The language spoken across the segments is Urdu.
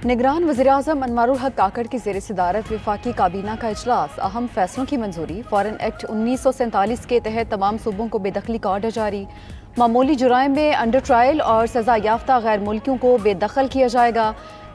نگران وزیراعظم انوار الحق کاکڑ کی زیر صدارت وفاقی کابینہ کا اجلاس، اہم فیصلوں کی منظوری۔ فارن ایکٹ 1947 کے تحت تمام صوبوں کو بے دخلی کا آرڈر جاری۔ معمولی جرائم میں انڈر ٹرائل اور سزا یافتہ غیر ملکیوں کو بے دخل کیا جائے گا۔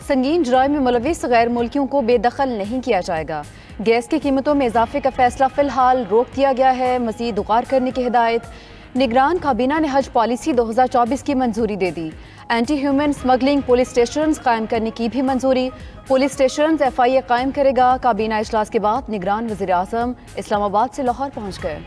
سنگین جرائم میں ملوث غیر ملکیوں کو بے دخل نہیں کیا جائے گا۔ گیس کی قیمتوں میں اضافے کا فیصلہ فی الحال روک دیا گیا ہے، مزید غور کرنے کی ہدایت۔ نگران کابینہ نے حج پالیسی 2024 کی منظوری دے دی۔ Anti human smuggling police stations قائم کرنے کی بھی منظوری۔ Police stations F I A قائم کرے گا۔ کابینہ اجلاس کے بعد نگران وزیراعظم اسلام آباد سے لاہور پہنچ گئے۔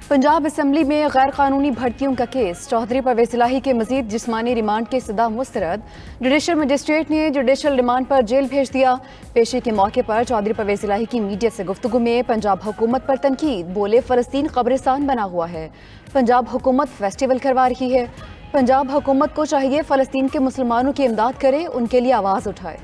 پنجاب اسمبلی میں غیر قانونی بھرتیوں کا کیس، چودھری پرویز الہی کے مزید جسمانی ریمانڈ کی استدعا مسترد۔ جوڈیشل مجسٹریٹ نے جوڈیشل ریمانڈ پر جیل بھیج دیا۔ پیشی کے موقع پر چودھری پرویز الہی کی میڈیا سے گفتگو میں پنجاب حکومت پر تنقید، بولے فلسطین قبرستان بنا ہوا ہے، پنجاب حکومت فیسٹیول کروا رہی ہے۔ پنجاب حکومت کو چاہیے فلسطین کے مسلمانوں کی امداد کرے، ان کے لیے آواز اٹھائے۔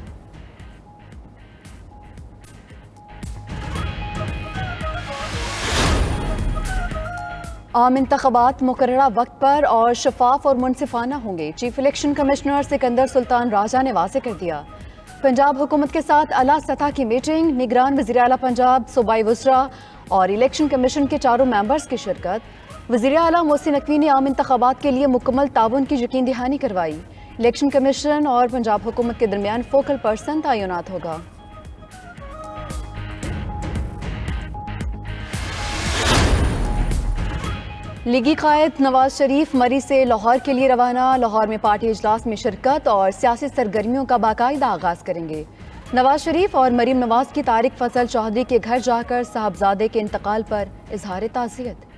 عام انتخابات مقررہ وقت پر اور شفاف اور منصفانہ ہوں گے، چیف الیکشن کمشنر سکندر سلطان راجہ نے واضح کر دیا۔ پنجاب حکومت کے ساتھ اعلیٰ سطح کی میٹنگ، نگران وزیر اعلیٰ پنجاب، صوبائی وزراء اور الیکشن کمیشن کے چاروں ممبرز کی شرکت۔ وزیر اعلیٰ محسن نقوی نے عام انتخابات کے لیے مکمل تعاون کی یقین دہانی کروائی۔ الیکشن کمیشن اور پنجاب حکومت کے درمیان فوکل پرسن تعینات ہوگا۔ لیگی قائد نواز شریف مری سے لاہور کے لیے روانہ، لاہور میں پارٹی اجلاس میں شرکت اور سیاسی سرگرمیوں کا باقاعدہ آغاز کریں گے۔ نواز شریف اور مریم نواز کی طارق فضل چودھری کے گھر جا کر صاحبزادے کے انتقال پر اظہار تعزیت۔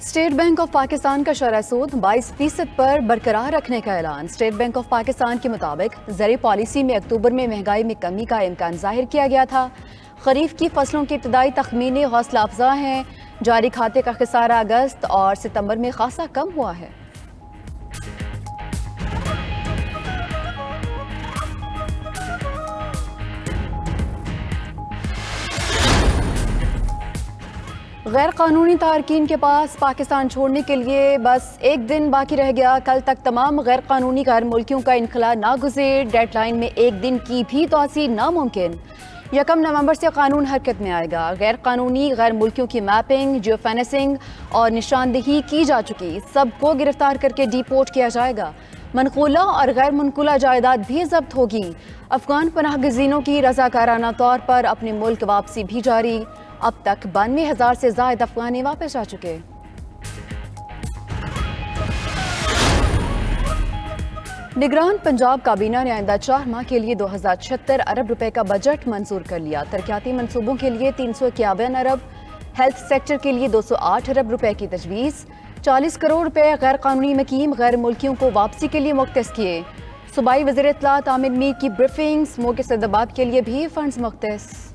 اسٹیٹ بینک آف پاکستان کا شرح سود 22% پر برقرار رکھنے کا اعلان۔ اسٹیٹ بینک آف پاکستان کے مطابق زرعی پالیسی میں اکتوبر میں مہنگائی میں کمی کا امکان ظاہر کیا گیا تھا۔ خریف کی فصلوں کے ابتدائی تخمینے حوصلہ افزا ہیں۔ جاری کھاتے کا خسارہ اگست اور ستمبر میں خاصا کم ہوا ہے۔ غیر قانونی تارکین کے پاس پاکستان چھوڑنے کے لیے بس ایک دن باقی رہ گیا۔ کل تک تمام غیر قانونی غیر ملکیوں کا انخلاء ناگزیر، ڈیڈ لائن میں ایک دن کی بھی توسیع ناممکن۔ 1 نومبر سے قانون حرکت میں آئے گا۔ غیر قانونی غیر ملکیوں کی میپنگ، جیو فینسنگ اور نشاندہی کی جا چکی، سب کو گرفتار کر کے ڈی پورٹ کیا جائے گا۔ منقولہ اور غیر منقولہ جائیداد بھی ضبط ہوگی۔ افغان پناہ گزینوں کی رضاکارانہ طور پر اپنے ملک واپسی بھی جاری۔ اب تک 92,000 سے زائد افغانی واپس جا چکے۔ نگران پنجاب کابینہ نے آئندہ 4 ماہ کے لیے 2076 ارب روپے کا بجٹ منظور کر لیا۔ ترقیاتی منصوبوں کے لیے 351 ارب، ہیلتھ سیکٹر کے لیے 208 ارب روپے کی تجویز۔ 40 کروڑ روپے غیر قانونی مقیم غیر ملکیوں کو واپسی کے لیے مختص کیے۔ صوبائی وزیر اطلاعات عامر میر کی بریفنگ، سموگ سیدآباد کے لیے بھی فنڈز مختص۔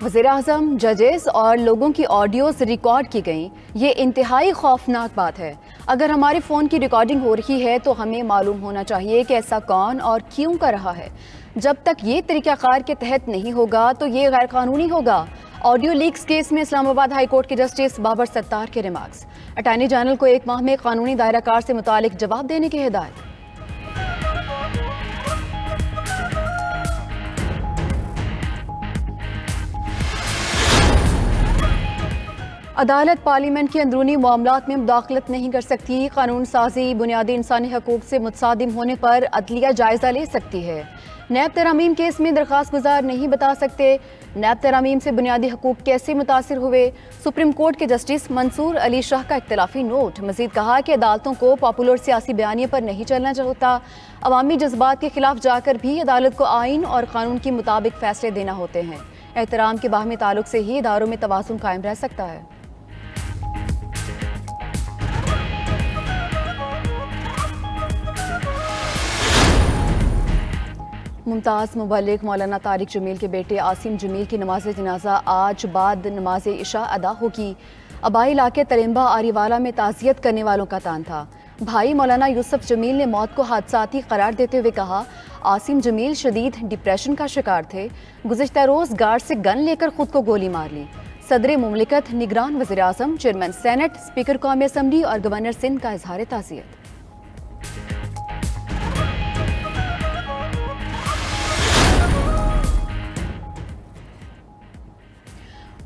وزیراعظم، ججز اور لوگوں کی آڈیوز ریکارڈ کی گئیں۔ یہ انتہائی خوفناک بات ہے۔ اگر ہمارے فون کی ریکارڈنگ ہو رہی ہے تو ہمیں معلوم ہونا چاہیے کہ ایسا کون اور کیوں کر رہا ہے۔ جب تک یہ طریقہ کار کے تحت نہیں ہوگا تو یہ غیر قانونی ہوگا۔ آڈیو لیکس کیس میں اسلام آباد ہائی کورٹ کے جسٹس بابر ستار کے ریمارکس۔ اٹارنی جنرل کو 1 ماہ میں قانونی دائرہ کار سے متعلق جواب دینے کی ہدایت۔ عدالت پارلیمنٹ کے اندرونی معاملات میں مداخلت نہیں کر سکتی۔ قانون سازی بنیادی انسانی حقوق سے متصادم ہونے پر عدلیہ جائزہ لے سکتی ہے۔ نیب ترامیم کیس میں درخواست گزار نہیں بتا سکتے نیب ترامیم سے بنیادی حقوق کیسے متاثر ہوئے۔ سپریم کورٹ کے جسٹس منصور علی شاہ کا اختلافی نوٹ۔ مزید کہا کہ عدالتوں کو پاپولر سیاسی بیانیے پر نہیں چلنا ہوتا، عوامی جذبات کے خلاف جا کر بھی عدالت کو آئین اور قانون کے مطابق فیصلے دینا ہوتے ہیں۔ احترام کے باہمی تعلق سے ہی اداروں میں توازن قائم رہ سکتا ہے۔ ممتاز مبلغ مولانا طارق جمیل کے بیٹے عاصم جمیل کی نماز جنازہ آج بعد نماز عشاء ادا ہوگی۔ آبائی علاقے ترمبا آریوالا میں تعزیت کرنے والوں کا تان تھا۔ بھائی مولانا یوسف جمیل نے موت کو حادثاتی قرار دیتے ہوئے کہا، عاصم جمیل شدید ڈپریشن کا شکار تھے، گزشتہ روز گارڈ سے گن لے کر خود کو گولی مار لی۔ صدر مملکت، نگران وزیر اعظم، چیئرمین سینٹ، اسپیکر قومی اسمبلی اور گورنر سندھ کا اظہار تعزیت۔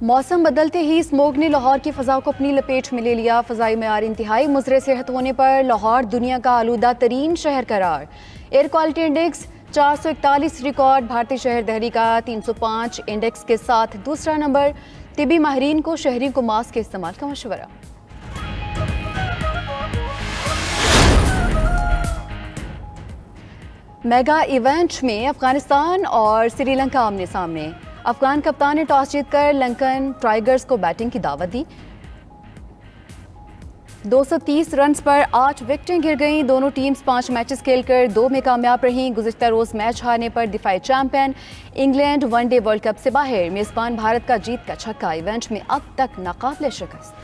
موسم بدلتے ہی اسموگ نے لاہور کی فضا کو اپنی لپیٹ میں لے لیا۔ فضائی معیار انتہائی مضر صحت ہونے پر لاہور دنیا کا آلودہ ترین شہر قرار۔ ایئر کوالٹی انڈیکس 441 ریکارڈ، بھارتی شہر دہلی کا 305 انڈیکس کے ساتھ دوسرا نمبر۔ طبی ماہرین کو شہریوں کو ماسک کے استعمال کا مشورہ۔ میگا ایونٹ میں افغانستان اور سری لنکا آمنے سامنے۔ افغان کپتان نے ٹاس جیت کر لنکن ٹائیگرز کو بیٹنگ کی دعوت دی۔ 230 رنز پر 8 وکٹیں گر گئیں۔ دونوں ٹیمز 5 میچز کھیل کر 2 میں کامیاب رہیں۔ گزشتہ روز میچ ہارنے پر دفاعی champion England one day world cup سے باہر۔ میزبان بھارت کا جیت کا چھکا ایونٹ میں اب تک ناقابل شکست۔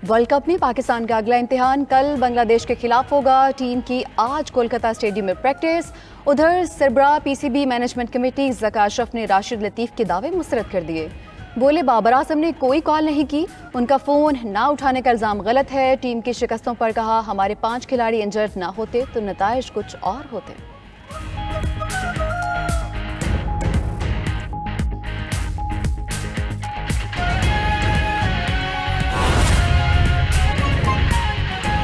ورلڈ کپ میں پاکستان کا اگلا امتحان کل بنگلہ دیش کے خلاف ہوگا۔ ٹیم کی آج کولکتہ اسٹیڈیم میں پریکٹس۔ ادھر سربراہ P C B management committee Zaka Ashraf نے راشد لطیف کے دعوے مسترد کر دیے۔ بولے بابر اعظم نے کوئی کال نہیں کی، ان کا فون نہ اٹھانے کا الزام غلط ہے۔ ٹیم کی شکستوں پر کہا، ہمارے 5 کھلاڑی انجرڈ نہ ہوتے تو نتائج کچھ اور ہوتے۔